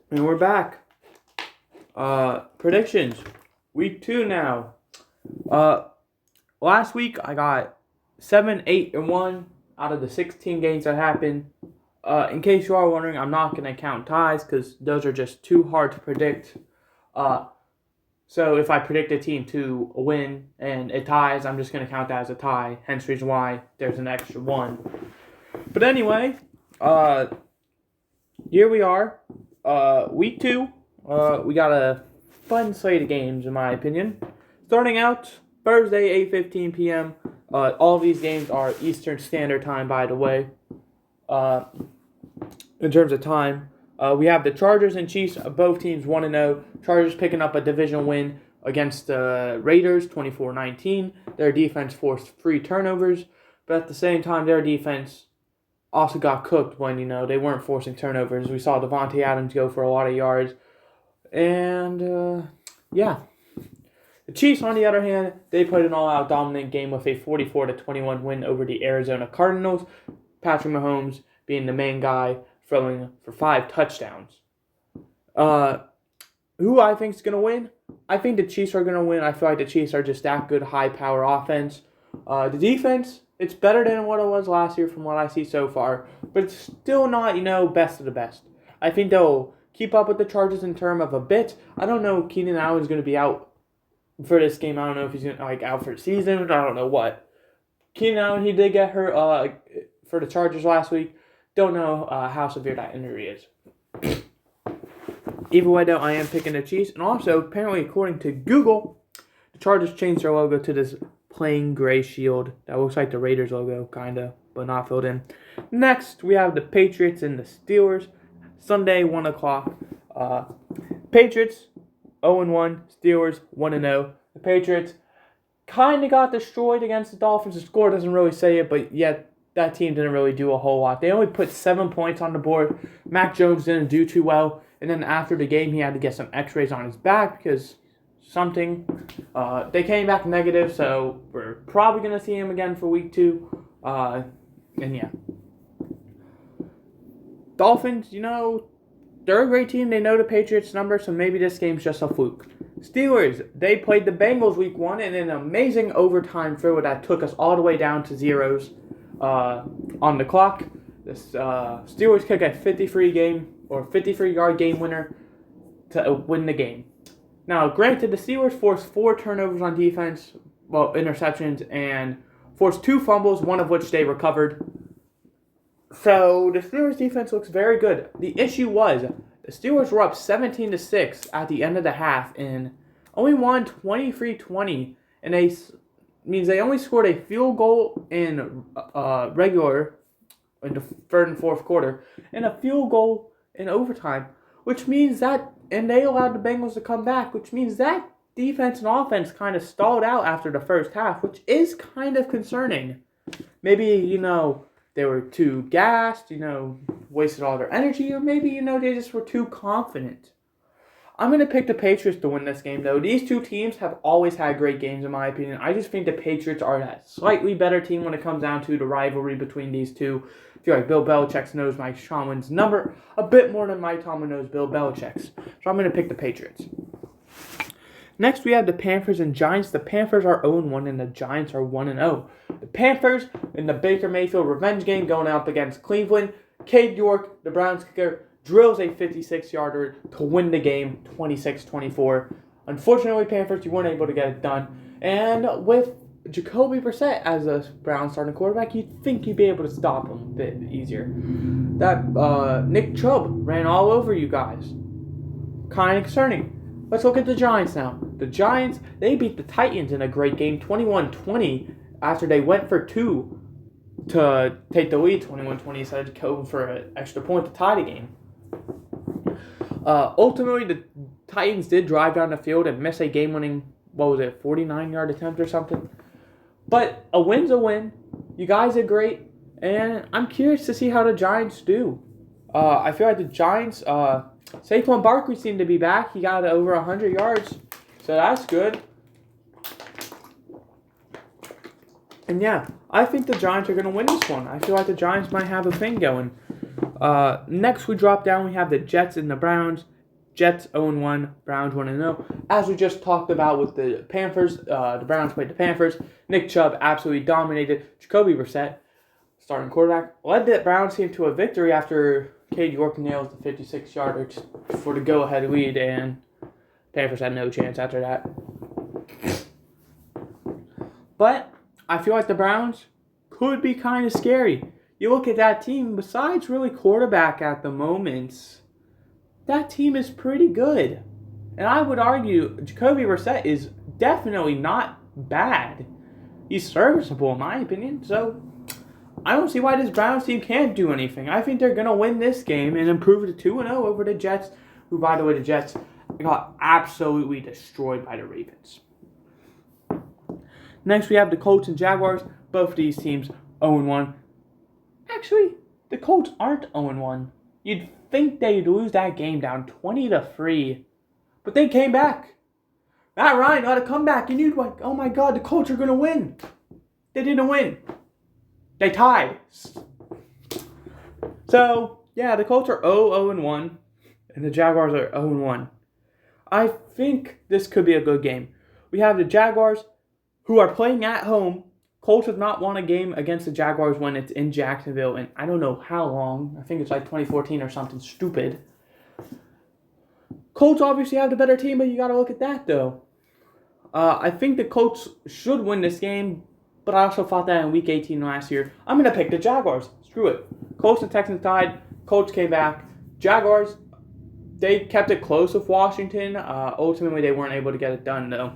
And we're back. Predictions. Week 2 now. Uh, Last week I got 7, 8, and 1 out of the 16 games that happened. In case you are wondering, I'm not going to count ties because those are just too hard to predict. So if I predict a team to win and it ties, I'm just going to count that as a tie. Hence the reason why there's an extra 1. But anyway, here we are. Week 2. We got a fun slate of games, in my opinion. Starting out Thursday, 8:15 p.m. All of these games are Eastern Standard Time, by the way. In terms of time, we have the Chargers and Chiefs, both teams 1-0. Chargers picking up a division win against the Raiders, 24-19. Their defense forced 3 turnovers, but at the same time, their defense also got cooked when, they weren't forcing turnovers. We saw Devontae Adams go for a lot of yards. And, yeah. The Chiefs, on the other hand, they played an all-out dominant game with a 44-21 win over the Arizona Cardinals. Patrick Mahomes being the main guy, throwing for 5 touchdowns. Who I think is going to win? I think the Chiefs are going to win. I feel like the Chiefs are just that good, high-power offense. The defense, it's better than what it was last year from what I see so far, but it's still not, best of the best. I think they'll keep up with the Chargers in terms of a bit. I don't know if Keenan Allen's going to be out for this game. I don't know if he's going to, out for the season. I don't know what. Keenan Allen, he did get hurt for the Chargers last week. Don't know how severe that injury is. Either way, though, I am picking the Chiefs. And also, apparently, according to Google, the Chargers changed their logo to this plain gray shield that looks like the Raiders logo, kind of, but not filled in. Next, we have the Patriots and the Steelers. Sunday, 1 o'clock. Patriots, 0-1. Steelers, 1-0. The Patriots kind of got destroyed against the Dolphins. The score doesn't really say it, but yet that team didn't really do a whole lot. They only put 7 points on the board. Mac Jones didn't do too well. And then after the game, he had to get some x-rays on his back because something. They came back negative, so we're probably going to see him again for week 2. And yeah. Dolphins, they're a great team. They know the Patriots' number, so maybe this game's just a fluke. Steelers, they played the Bengals week 1 in an amazing overtime throw that took us all the way down to zeros on the clock. The Steelers kick a 53-yard game winner to win the game. Now, granted, the Steelers forced 4 turnovers on defense, interceptions, and forced 2 fumbles, one of which they recovered. So, the Steelers' defense looks very good. The issue was, the Steelers were up 17-6 at the end of the half and only won 23-20, and they only scored a field goal in regular in the third and fourth quarter and a field goal in overtime, which means that, and they allowed the Bengals to come back, which means that defense and offense kind of stalled out after the first half, which is kind of concerning. Maybe, they were too gassed, wasted all their energy, or maybe, they just were too confident. I'm going to pick the Patriots to win this game, though. These two teams have always had great games, in my opinion. I just think the Patriots are that slightly better team when it comes down to the rivalry between these two. I feel like Bill Belichick knows Mike Tomlin's number a bit more than Mike Tomlin knows Bill Belichick's. So I'm going to pick the Patriots. Next, we have the Panthers and Giants. The Panthers are 0-1 and the Giants are 1-0. The Panthers in the Baker Mayfield revenge game going up against Cleveland. Cade York, the Browns kicker, drills a 56-yarder to win the game, 26-24. Unfortunately, Panthers, you weren't able to get it done. And with Jacoby Brissett as a Browns starting quarterback, you'd think you'd be able to stop him a bit easier. That Nick Chubb ran all over you guys. Kind of concerning. Let's look at the Giants now. The Giants, they beat the Titans in a great game, 21-20, after they went for 2 to take the lead, 21-20, instead of going for an extra point to tie the game. Ultimately, the Titans did drive down the field and miss a game-winning, 49-yard attempt or something. But a win's a win. You guys did great, and I'm curious to see how the Giants do. I feel like the Giants, Saquon Barkley seemed to be back. He got over 100 yards, so that's good. And yeah, I think the Giants are going to win this one. I feel like the Giants might have a thing going. Next, we drop down. We have the Jets and the Browns. Jets 0-1, Browns 1-0. As we just talked about with the Panthers, the Browns played the Panthers. Nick Chubb absolutely dominated. Jacoby Brissett, starting quarterback, led the Browns team to a victory after Cade York nails the 56-yarder for the go-ahead lead, and Panthers had no chance after that. But I feel like the Browns could be kind of scary. You look at that team, besides really quarterback at the moment, that team is pretty good. And I would argue Jacoby Brissett is definitely not bad. He's serviceable in my opinion. So I don't see why this Browns team can't do anything. I think they're going to win this game and improve to 2-0 over the Jets, who, by the way, the Jets got absolutely destroyed by the Ravens. Next, we have the Colts and Jaguars. Both of these teams 0-1. Actually, the Colts aren't 0-1. You'd think they'd lose that game down 20-3, but they came back. Matt Ryan got a comeback, and you'd like, oh my God, the Colts are going to win. They didn't win. They tied. So, yeah, the Colts are 0-1, and the Jaguars are 0-1. I think this could be a good game. We have the Jaguars, who are playing at home. Colts have not won a game against the Jaguars when it's in Jacksonville, and I don't know how long. I think it's like 2014 or something stupid. Colts obviously have the better team, but you got to look at that, though. I think the Colts should win this game, but I also thought that in Week 18 last year. I'm going to pick the Jaguars. Screw it. Colts and Texans tied. Colts came back. Jaguars, they kept it close with Washington. Ultimately, they weren't able to get it done, though.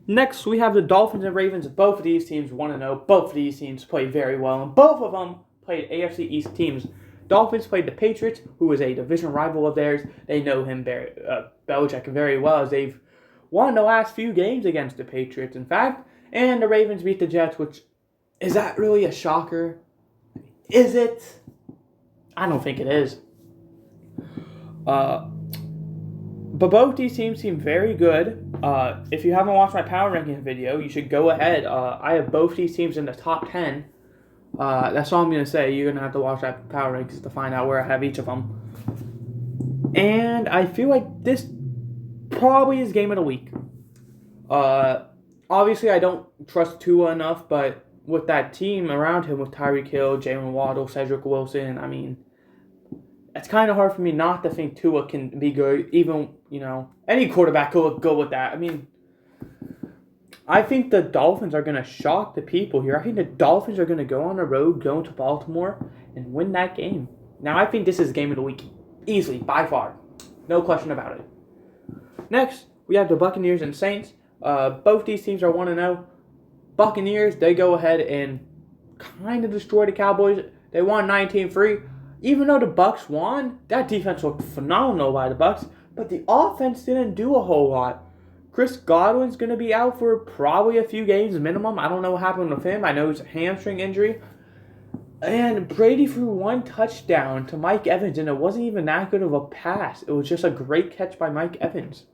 Next, we have the Dolphins and Ravens. Both of these teams 1-0. Both of these teams played very well, and both of them played AFC East teams. Dolphins played the Patriots, who is a division rival of theirs. They know him, Belichick, very well, as they've won the last few games against the Patriots, in fact. And the Ravens beat the Jets, which, is that really a shocker? Is it? I don't think it is. But both these teams seem very good. If you haven't watched my power rankings video, you should go ahead. I have both these teams in the top 10. That's all I'm going to say. You're going to have to watch that power rankings to find out where I have each of them. And I feel like this probably is game of the week. Obviously, I don't trust Tua enough, but with that team around him, with Tyreek Hill, Jalen Waddle, Cedric Wilson, I mean, it's kind of hard for me not to think Tua can be good. Even, any quarterback could go with that. I mean, I think the Dolphins are going to shock the people here. I think the Dolphins are going to go on the road, go into Baltimore, and win that game. Now, I think this is game of the week. Easily, by far. No question about it. Next, we have the Buccaneers and Saints. Both these teams are 1-0. Buccaneers, they go ahead and kind of destroy the Cowboys. They won 19-3. Even though the Bucs won, that defense looked phenomenal by the Bucs, but the offense didn't do a whole lot. Chris Godwin's going to be out for probably a few games minimum. I don't know what happened with him. I know it's a hamstring injury. And Brady threw one touchdown to Mike Evans, and it wasn't even that good of a pass. It was just a great catch by Mike Evans.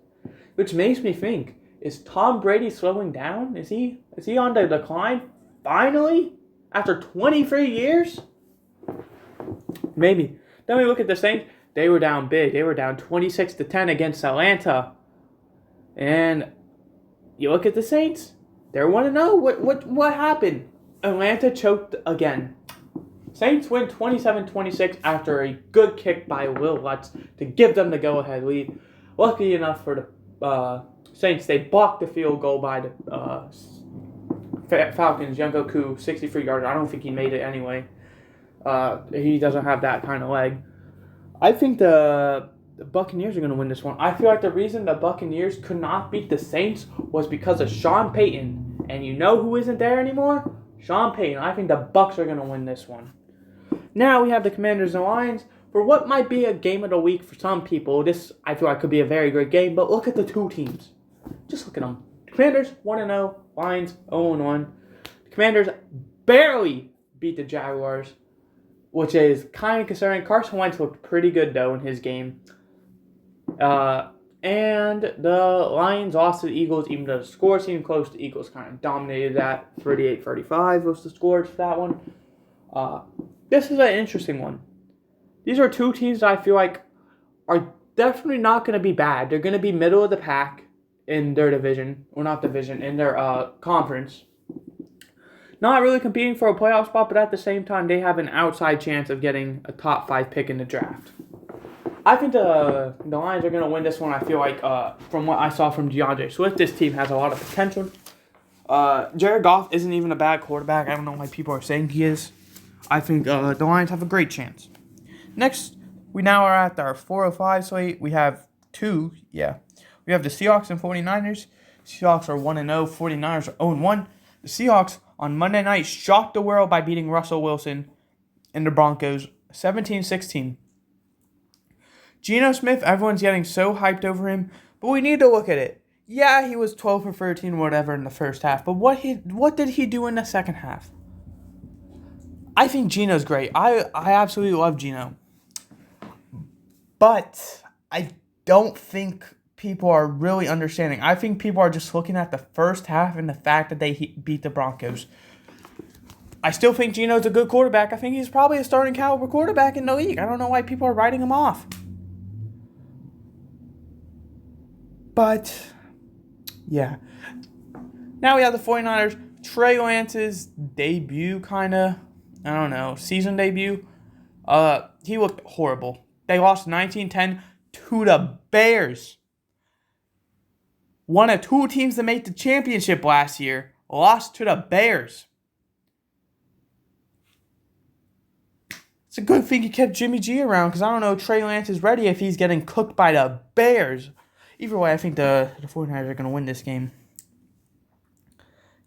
Which makes me think, is Tom Brady slowing down? Is he on the decline? Finally? After 23 years? Maybe. Then we look at the Saints. They were down big. They were down 26-10 against Atlanta. And you look at the Saints. They're 1-0. What happened? Atlanta choked again. Saints win 27-26 after a good kick by Will Lutz to give them the go-ahead lead. Lucky enough for the Saints, they blocked the field goal by the Falcons. Younghoe 63-yarder. I don't think he made it anyway. He doesn't have that kind of leg. I think the Buccaneers are going to win this one. I feel like the reason the Buccaneers could not beat the Saints was because of Sean Payton. And you know who isn't there anymore? Sean Payton. I think the Bucs are going to win this one. Now we have the Commanders and Lions. For what might be a game of the week for some people, this I feel like could be a very great game. But look at the two teams. Just look at them. Commanders 1-0. Lions 0-1. The Commanders barely beat the Jaguars, which is kind of concerning. Carson Wentz looked pretty good, though, in his game. And the Lions lost to the Eagles, even though the score seemed close. The Eagles kind of dominated that. 38-35 was the score for that one. This is an interesting one. These are two teams that I feel like are definitely not going to be bad. They're going to be middle of the pack in their division, or not division, in their conference. Not really competing for a playoff spot, but at the same time, they have an outside chance of getting a top 5 pick in the draft. I think the Lions are going to win this one. I feel like, from what I saw from DeAndre Swift, this team has a lot of potential. Jared Goff isn't even a bad quarterback. I don't know why people are saying he is. I think the Lions have a great chance. Next, we now are at our 405 slate. We have we have the Seahawks and 49ers. Seahawks are 1-0. 49ers are 0-1. The Seahawks on Monday night shocked the world by beating Russell Wilson and the Broncos 17-16. Geno Smith, everyone's getting so hyped over him, but we need to look at it. Yeah, he was 12 for 13, whatever, in the first half, but what did he do in the second half? I think Geno's great. I absolutely love Geno. But I don't think people are really understanding. I think people are just looking at the first half and the fact that they beat the Broncos. I still think Geno's a good quarterback. I think he's probably a starting caliber quarterback in the league. I don't know why people are writing him off. But, yeah. Now we have the 49ers. Trey Lance's debut, season debut. He looked horrible. They lost 19-10 to the Bears. One of 2 teams that made the championship last year lost to the Bears. It's a good thing you kept Jimmy G around, because I don't know if Trey Lance is ready if he's getting cooked by the Bears. Either way, I think the 49ers are going to win this game.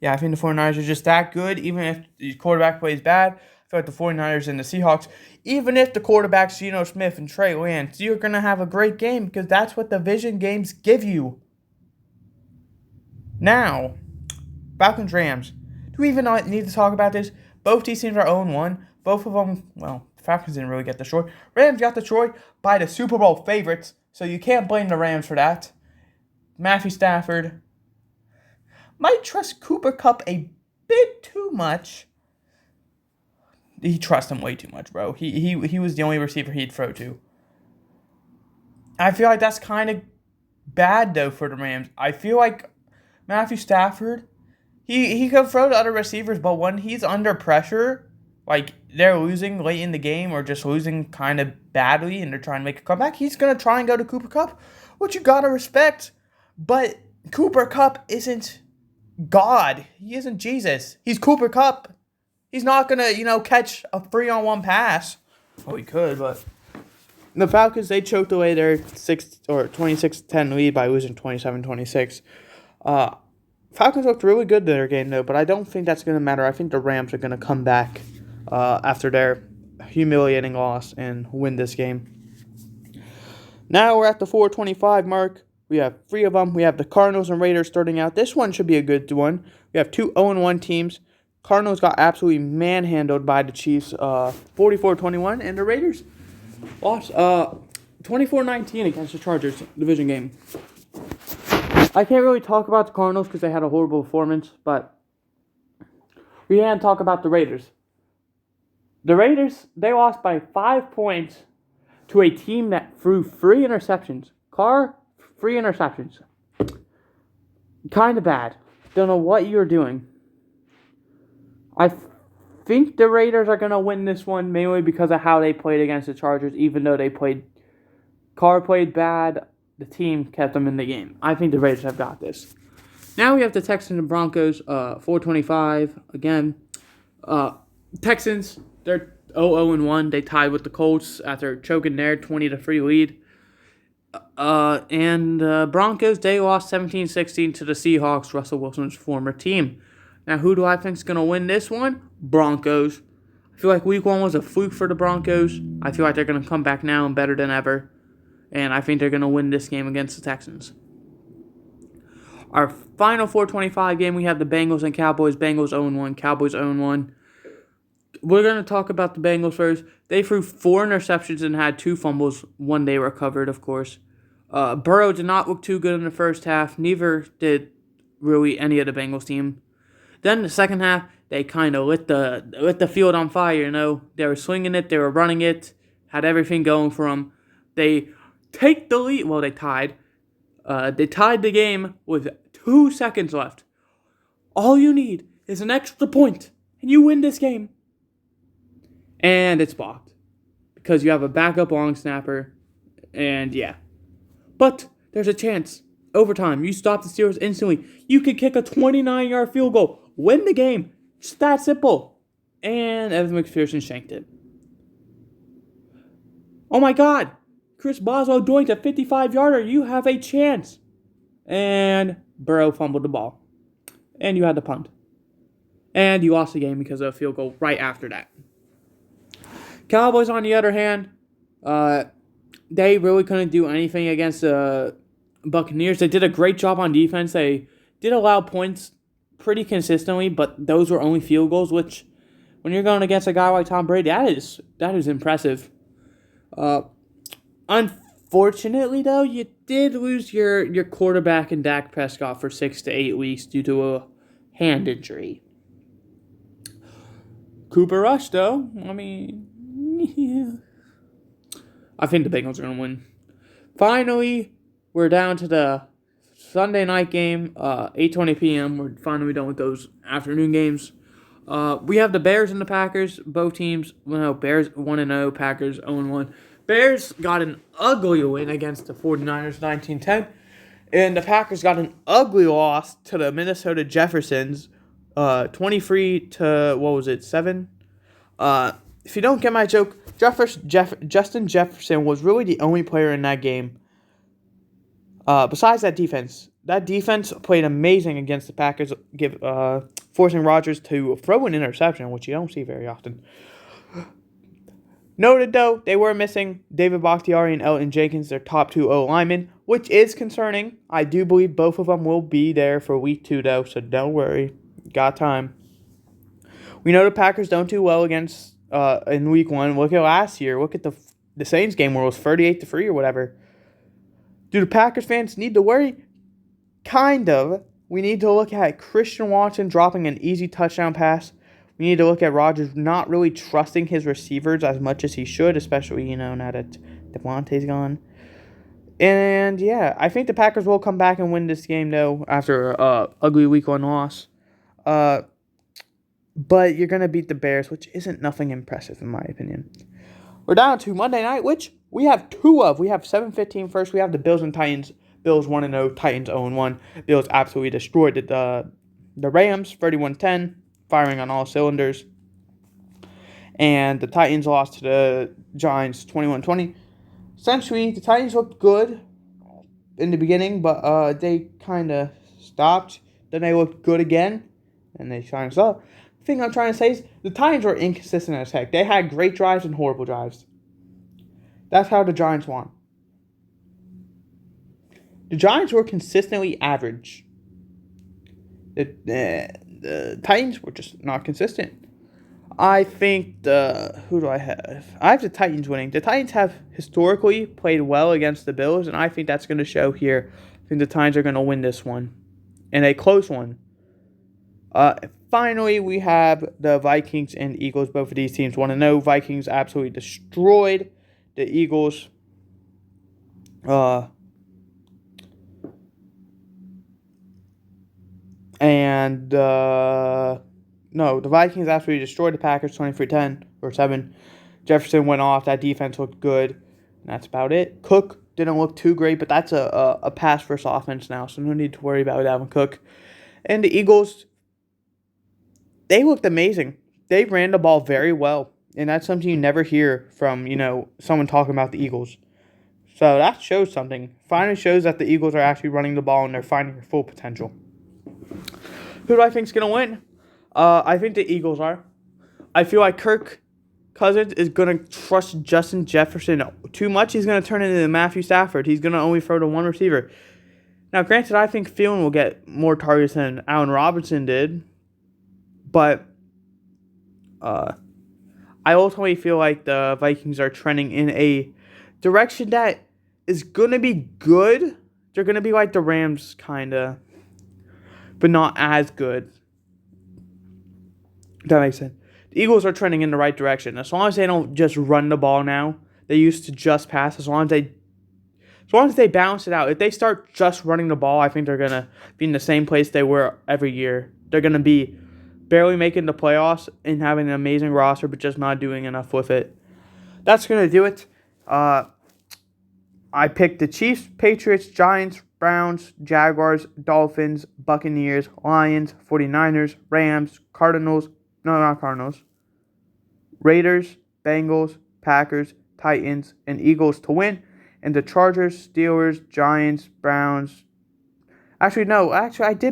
Yeah, I think the 49ers are just that good, even if the quarterback plays bad. I feel like the 49ers and the Seahawks, even if the quarterback's Geno Smith and Trey Lance, you're going to have a great game, because that's what division games give you. Now, Falcons-Rams. Do we even need to talk about this? Both these teams are 0-1. Both of them, Falcons didn't really get the short. Rams got the short by the Super Bowl favorites, so you can't blame the Rams for that. Matthew Stafford might trust Cooper Kupp a bit too much. He trusts him way too much, bro. He was the only receiver he'd throw to. I feel like that's kind of bad, though, for the Rams. I feel like Matthew Stafford, he could throw to other receivers, but when he's under pressure, like they're losing late in the game or just losing kind of badly and they're trying to make a comeback, he's going to try and go to Cooper Kupp, which you got to respect. But Cooper Kupp isn't God. He isn't Jesus. He's Cooper Kupp. He's not going to, catch a 3-on-1 pass. Oh, he could, but the Falcons, they choked away their 26-10 lead by losing 27-26. Falcons looked really good in their game, though, but I don't think that's going to matter. I think the Rams are going to come back after their humiliating loss and win this game. Now we're at the 425 mark. We have 3 of them. We have the Cardinals and Raiders starting out. This one should be a good one. We have 2 0-1 teams. Cardinals got absolutely manhandled by the Chiefs, 44-21, and the Raiders lost 24-19 against the Chargers division game. I can't really talk about the Cardinals because they had a horrible performance, but we can talk about the Raiders. The Raiders, they lost by 5 points to a team that threw 3 interceptions. Carr, 3 interceptions. Kind of bad. Don't know what you're doing. I think the Raiders are going to win this one mainly because of how they played against the Chargers, even though Carr played bad. The team kept them in the game. I think the Raiders have got this. Now we have the Texans and Broncos, 425 again. Texans, they're 0-1. They tied with the Colts after choking their 20-3 lead. And the Broncos, they lost 17-16 to the Seahawks, Russell Wilson's former team. Now, who do I think is going to win this one? Broncos. I feel like week 1 was a fluke for the Broncos. I feel like they're going to come back now and better than ever. And I think they're going to win this game against the Texans. Our final 425 game, we have the Bengals and Cowboys. Bengals 0-1, Cowboys 0-1. We're going to talk about the Bengals first. They threw 4 interceptions and had 2 fumbles. 1 they recovered, of course. Burrow did not look too good in the first half. Neither did really any of the Bengals team. Then the second half, they kind of lit the field on fire, They were swinging it, they were running it, had everything going for them. They take the lead. Well, they tied. They tied the game with 2 seconds left. All you need is an extra point, and you win this game. And it's blocked because you have a backup long snapper, and yeah. But there's a chance. Overtime, you stop the Steelers instantly. You could kick a 29-yard field goal, win the game. Just that simple. And Evan McPherson shanked it. Oh my God. Chris Boswell doinked a 55-yarder. You have a chance. And Burrow fumbled the ball. And you had the punt. And you lost the game because of a field goal right after that. Cowboys, on the other hand, they really couldn't do anything against the Buccaneers. They did a great job on defense. They did allow points pretty consistently, but those were only field goals, which when you're going against a guy like Tom Brady, that is impressive. Unfortunately, though, you did lose your quarterback in Dak Prescott for 6 to 8 weeks due to a hand injury. Cooper Rush, though, I mean, yeah. I think the Bengals are going to win. Finally, we're down to the Sunday night game, 8:20 p.m. We're finally done with those afternoon games. We have the Bears and the Packers. Both teams, Bears 1-0, Packers 0-1. Bears got an ugly win against the 49ers, 19-10. And the Packers got an ugly loss to the Minnesota Jeffersons, 23 to, 7? If you don't get my joke, Justin Jefferson was really the only player in that game. Besides that defense. That defense played amazing against the Packers, forcing Rodgers to throw an interception, which you don't see very often. Noted, though, they were missing David Bakhtiari and Elton Jenkins, their top 2 O-linemen, which is concerning. I do believe both of them will be there for week 2, though, so don't worry. Got time. We know the Packers don't do well against in week 1. Look at last year. Look at the Saints game where it was 38-3 or whatever. Do the Packers fans need to worry? Kind of. We need to look at Christian Watson dropping an easy touchdown pass. We need to look at Rodgers not really trusting his receivers as much as he should, especially, now that Devontae's gone. And, yeah, I think the Packers will come back and win this game, though, after an ugly week 1 loss. But you're going to beat the Bears, which isn't nothing impressive, in my opinion. We're down to Monday night, which we have 2 of. We have 7:15 first. We have the Bills and Titans. Bills 1-0, Titans 0-1. Bills absolutely destroyed the Rams, 31-10, firing on all cylinders. And the Titans lost to the Giants, 21-20. Essentially, the Titans looked good in the beginning, but they kind of stopped. Then they looked good again, and they kind of stopped. The thing I'm trying to say is the Titans were inconsistent as heck. They had great drives and horrible drives. That's how the Giants won. The Giants were consistently average. The Titans were just not consistent. I think who do I have? I have the Titans winning. The Titans have historically played well against the Bills, and I think that's going to show here. I think the Titans are going to win this one. And a close one. Finally, we have the Vikings and Eagles. Both of these teams 1-0. Vikings absolutely destroyed the Eagles. The Vikings absolutely destroyed the Packers 23-10 or 7. Jefferson went off. That defense looked good. And that's about it. Cook didn't look too great, but that's a pass first offense now, so no need to worry about Dalvin Cook. And the Eagles, they looked amazing. They ran the ball very well, and that's something you never hear from, someone talking about the Eagles. So that shows something. Finally shows that the Eagles are actually running the ball and they're finding their full potential. Who do I think is going to win? I think the Eagles are. I feel like Kirk Cousins is going to trust Justin Jefferson too much. He's going to turn into Matthew Stafford. He's going to only throw to one receiver. Now, granted, I think Thielen will get more targets than Allen Robinson did. But I ultimately feel like the Vikings are trending in a direction that is going to be good. They're going to be like the Rams, kind of. But not as good. That makes sense. The Eagles are trending in the right direction. As long as they don't just run the ball now. They used to just pass. As long as they as long as they balance it out, if they start just running the ball, I think they're going to be in the same place they were every year. They're going to be barely making the playoffs and having an amazing roster, but just not doing enough with it. That's going to do it. I picked the Chiefs, Patriots, Giants, Browns, Jaguars, Dolphins, Buccaneers, Lions, 49ers, Rams, Raiders, Bengals, Packers, Titans, and Eagles to win. And the Chargers, Steelers, Giants, Browns. I did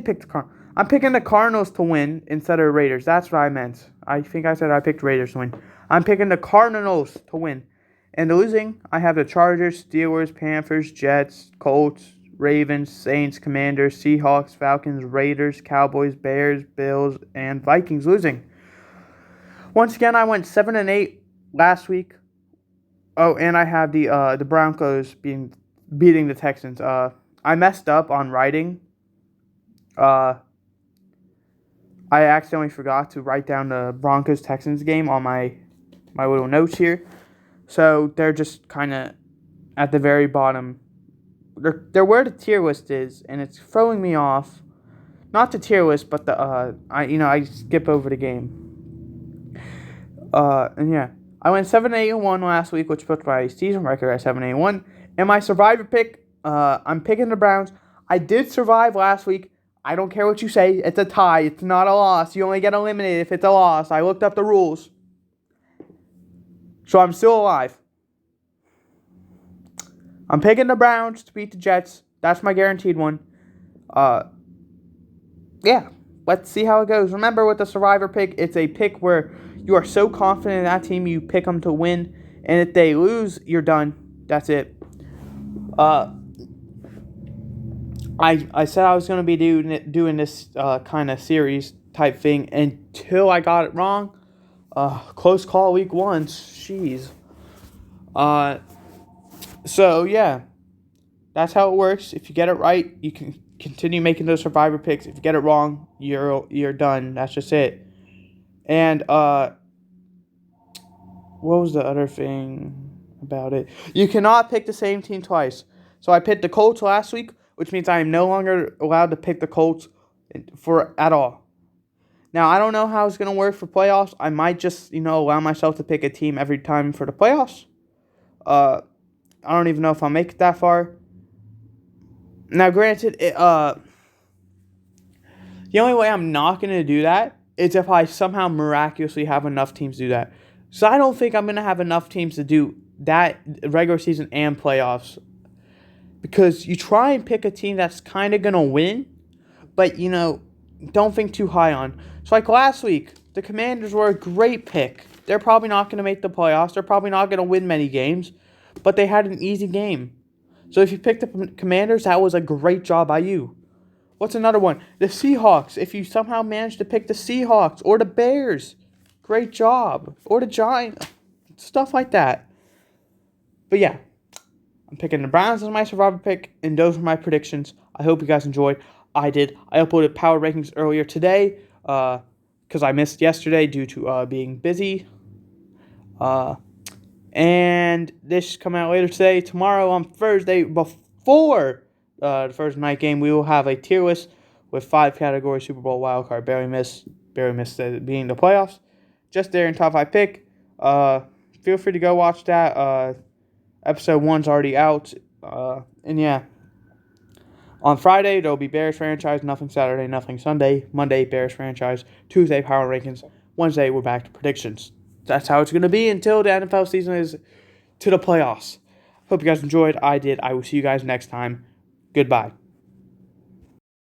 pick the Cardinals. I'm picking the Cardinals to win instead of Raiders. That's what I meant. I think I said I picked Raiders to win. I'm picking the Cardinals to win. And losing, I have the Chargers, Steelers, Panthers, Jets, Colts, Ravens, Saints, Commanders, Seahawks, Falcons, Raiders, Cowboys, Bears, Bills, and Vikings losing. Once again, I went 7-8 last week. Oh, and I have the Broncos beating the Texans. I messed up on writing. I accidentally forgot to write down the Broncos-Texans game on my little notes here. So they're just kind of at the very bottom. They're where the tier list is, and it's throwing me off. Not the tier list, but I skip over the game. And yeah, I went 7-8-1 last week, which puts my season record at 7-8-1. And my survivor pick, I'm picking the Browns. I did survive last week. I don't care what you say. It's a tie. It's not a loss. You only get eliminated if it's a loss. I looked up the rules. So I'm still alive. I'm picking the Browns to beat the Jets. That's my guaranteed one. Yeah, let's see how it goes. Remember, with the survivor pick, it's a pick where you are so confident in that team, you pick them to win. And if they lose, you're done. That's it. I said I was going to be doing this kind of series type thing until I got it wrong. Close call week 1. Jeez. So, yeah. That's how it works. If you get it right, you can continue making those survivor picks. If you get it wrong, you're done. That's just it. And, what was the other thing about it? You cannot pick the same team twice. So I picked the Colts last week, which means I am no longer allowed to pick the Colts at all. Now, I don't know how it's going to work for playoffs. I might just, allow myself to pick a team every time for the playoffs. I don't even know if I'll make it that far. Now, granted, the only way I'm not going to do that is if I somehow miraculously have enough teams do that. So I don't think I'm going to have enough teams to do that regular season and playoffs. Because you try and pick a team that's kind of going to win, but, don't think too high on. So like last week, the Commanders were a great pick. They're probably not going to make the playoffs. They're probably not going to win many games, but they had an easy game. So if you picked the Commanders, that was a great job by you. What's another one? The Seahawks. If you somehow managed to pick the Seahawks or the Bears, great job. Or the Giants. Stuff like that. But yeah, I'm picking the Browns as my survivor pick, and those were my predictions. I hope you guys enjoyed. I did. I uploaded power rankings earlier today because I missed yesterday due to being busy. And this come out later today. Tomorrow on Thursday, before the Thursday night game, we will have a tier list with 5 categories: Super Bowl, wildcard, barely missed being the playoffs. Just there in top 5 pick. Feel free to go watch that. Episode 1's already out. And yeah. On Friday, there will be Bears franchise. Nothing Saturday, nothing Sunday. Monday, Bears franchise. Tuesday, power rankings. Wednesday, we're back to predictions. That's how it's going to be until the NFL season is to the playoffs. Hope you guys enjoyed. I did. I will see you guys next time. Goodbye.